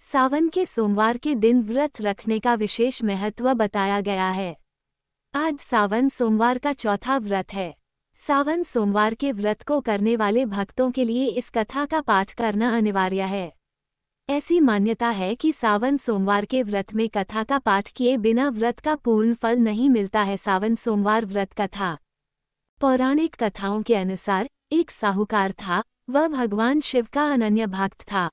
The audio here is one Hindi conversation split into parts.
सावन के सोमवार के दिन व्रत रखने का विशेष महत्व बताया गया है। आज सावन सोमवार का चौथा व्रत है। सावन सोमवार के व्रत को करने वाले भक्तों के लिए इस कथा का पाठ करना अनिवार्य है। ऐसी मान्यता है कि सावन सोमवार के व्रत में कथा का पाठ किए बिना व्रत का पूर्ण फल नहीं मिलता है। सावन सोमवार व्रत कथा। पौराणिक कथाओं के अनुसार एक साहूकार था। वह भगवान शिव का अनन्य भक्त था।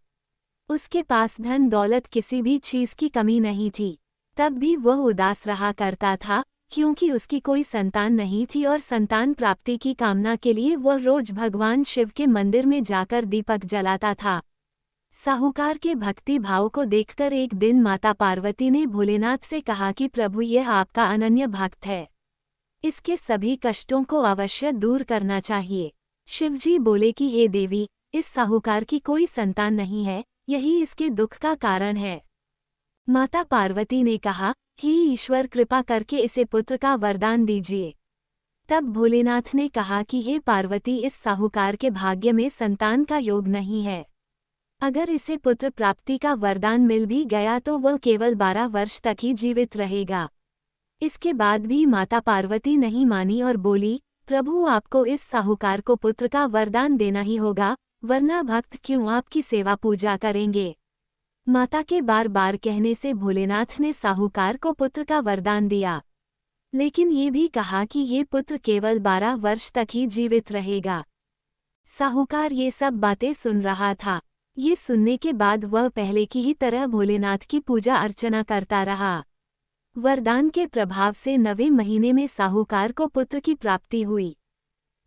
उसके पास धन दौलत किसी भी चीज की कमी नहीं थी। तब भी वह उदास रहा करता था, क्योंकि उसकी कोई संतान नहीं थी और संतान प्राप्ति की कामना के लिए वह रोज भगवान शिव के मंदिर में जाकर दीपक जलाता था। साहूकार के भक्ति भाव को देखकर एक दिन माता पार्वती ने भोलेनाथ से कहा कि प्रभु, यह आपका अनन्य भक्त है, इसके सभी कष्टों को अवश्य दूर करना चाहिए। शिवजी बोले कि हे देवी, इस साहूकार की कोई संतान नहीं है, यही इसके दुख का कारण है। माता पार्वती ने कहा, हे ईश्वर, कृपा करके इसे पुत्र का वरदान दीजिए। तब भोलेनाथ ने कहा कि हे पार्वती, इस साहूकार के भाग्य में संतान का योग नहीं है। अगर इसे पुत्र प्राप्ति का वरदान मिल भी गया तो वह केवल 12 वर्ष तक ही जीवित रहेगा। इसके बाद भी माता पार्वती नहीं मानी और बोली, प्रभु, आपको इस साहूकार को पुत्र का वरदान देना ही होगा, वरना भक्त क्यों आपकी सेवा पूजा करेंगे। माता के बार बार कहने से भोलेनाथ ने साहूकार को पुत्र का वरदान दिया, लेकिन ये भी कहा कि ये पुत्र केवल 12 वर्ष तक ही जीवित रहेगा। साहूकार ये सब बातें सुन रहा था। ये सुनने के बाद वह पहले की ही तरह भोलेनाथ की पूजा अर्चना करता रहा। वरदान के प्रभाव से 9वें महीने में साहूकार को पुत्र की प्राप्ति हुई।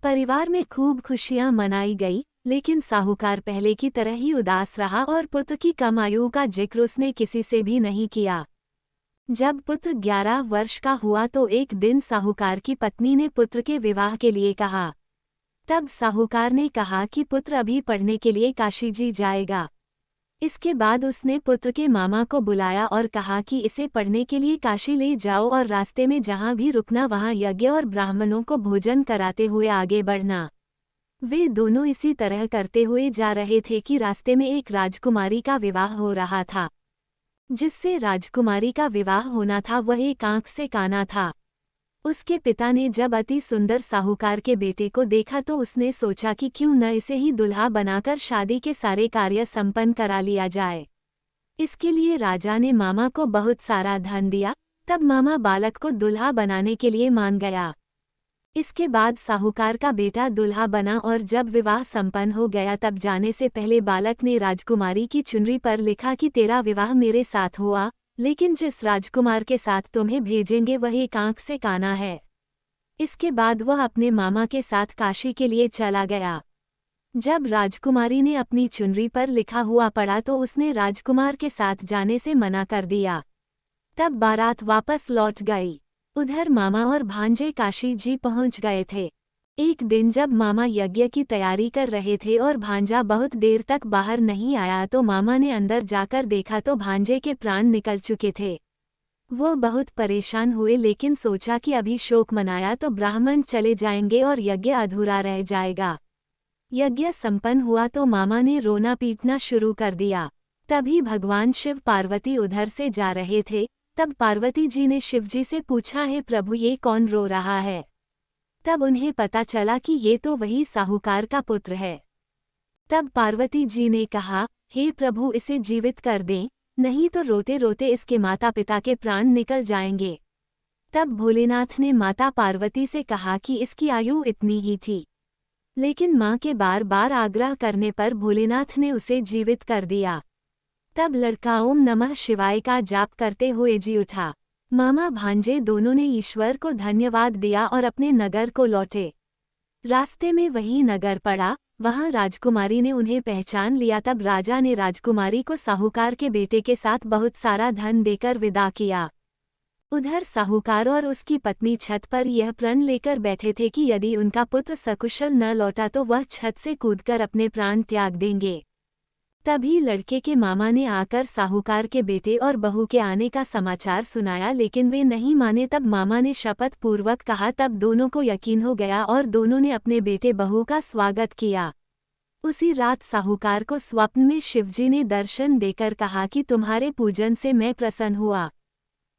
परिवार में खूब खुशियां मनाई गई, लेकिन साहूकार पहले की तरह ही उदास रहा और पुत्र की कम आयु का जिक्र उसने किसी से भी नहीं किया। जब पुत्र 11 वर्ष का हुआ तो एक दिन साहूकार की पत्नी ने पुत्र के विवाह के लिए कहा। तब साहूकार ने कहा कि पुत्र अभी पढ़ने के लिए काशी जी जाएगा। इसके बाद उसने पुत्र के मामा को बुलाया और कहा कि इसे पढ़ने के लिए काशी ले जाओ और रास्ते में जहाँ भी रुकना वहाँ यज्ञ और ब्राह्मणों को भोजन कराते हुए आगे बढ़ना। वे दोनों इसी तरह करते हुए जा रहे थे कि रास्ते में एक राजकुमारी का विवाह हो रहा था। जिससे राजकुमारी का विवाह होना था वह एक आंख से काना था। उसके पिता ने जब अति सुंदर साहूकार के बेटे को देखा तो उसने सोचा कि क्यों न इसे ही दुल्हा बनाकर शादी के सारे कार्य संपन्न करा लिया जाए। इसके लिए राजा ने मामा को बहुत सारा धन दिया। तब मामा बालक को दुल्हा बनाने के लिए मान गया। इसके बाद साहूकार का बेटा दुल्हा बना और जब विवाह संपन्न हो गया तब जाने से पहले बालक ने राजकुमारी की चुनरी पर लिखा कि तेरा विवाह मेरे साथ हुआ, लेकिन जिस राजकुमार के साथ तुम्हें भेजेंगे वह एक आंख से काना है। इसके बाद वह अपने मामा के साथ काशी के लिए चला गया। जब राजकुमारी ने अपनी चुनरी पर लिखा हुआ पढ़ा तो उसने राजकुमार के साथ जाने से मना कर दिया। तब बारात वापस लौट गई। उधर मामा और भांजे काशी जी पहुंच गए थे। एक दिन जब मामा यज्ञ की तैयारी कर रहे थे और भांजा बहुत देर तक बाहर नहीं आया तो मामा ने अंदर जाकर देखा तो भांजे के प्राण निकल चुके थे। वो बहुत परेशान हुए, लेकिन सोचा कि अभी शोक मनाया तो ब्राह्मण चले जाएंगे और यज्ञ अधूरा रह जाएगा। यज्ञ संपन्न हुआ तो मामा ने रोना पीटना शुरू कर दिया। तभी भगवान शिव पार्वती उधर से जा रहे थे। तब पार्वती जी ने शिवजी से पूछा, हे प्रभु, ये कौन रो रहा है। तब उन्हें पता चला कि ये तो वही साहूकार का पुत्र है। तब पार्वती जी ने कहा, हे प्रभु, इसे जीवित कर दें, नहीं तो रोते रोते इसके माता पिता के प्राण निकल जाएंगे। तब भोलेनाथ ने माता पार्वती से कहा कि इसकी आयु इतनी ही थी, लेकिन माँ के बार बार आग्रह करने पर भोलेनाथ ने उसे जीवित कर दिया। तब लड़का ओम नमः शिवाय का जाप करते हुए जी उठा। मामा भांजे दोनों ने ईश्वर को धन्यवाद दिया और अपने नगर को लौटे। रास्ते में वही नगर पड़ा, वहां राजकुमारी ने उन्हें पहचान लिया। तब राजा ने राजकुमारी को साहूकार के बेटे के साथ बहुत सारा धन देकर विदा किया। उधर साहूकार और उसकी पत्नी छत पर यह प्रण लेकर बैठे थे कि यदि उनका पुत्र सकुशल न लौटा तो वह छत से कूदकर अपने प्राण त्याग देंगे। तभी लड़के के मामा ने आकर साहूकार के बेटे और बहू के आने का समाचार सुनाया, लेकिन वे नहीं माने। तब मामा ने शपथ पूर्वक कहा। तब दोनों को यकीन हो गया और दोनों ने अपने बेटे बहू का स्वागत किया। उसी रात साहूकार को स्वप्न में शिवजी ने दर्शन देकर कहा कि तुम्हारे पूजन से मैं प्रसन्न हुआ,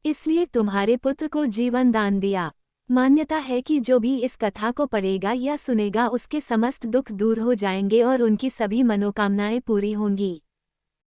इसलिए तुम्हारे पुत्र को जीवन दान दिया। मान्यता है कि जो भी इस कथा को पढ़ेगा या सुनेगा उसके समस्त दुख दूर हो जाएंगे और उनकी सभी मनोकामनाएं पूरी होंगी।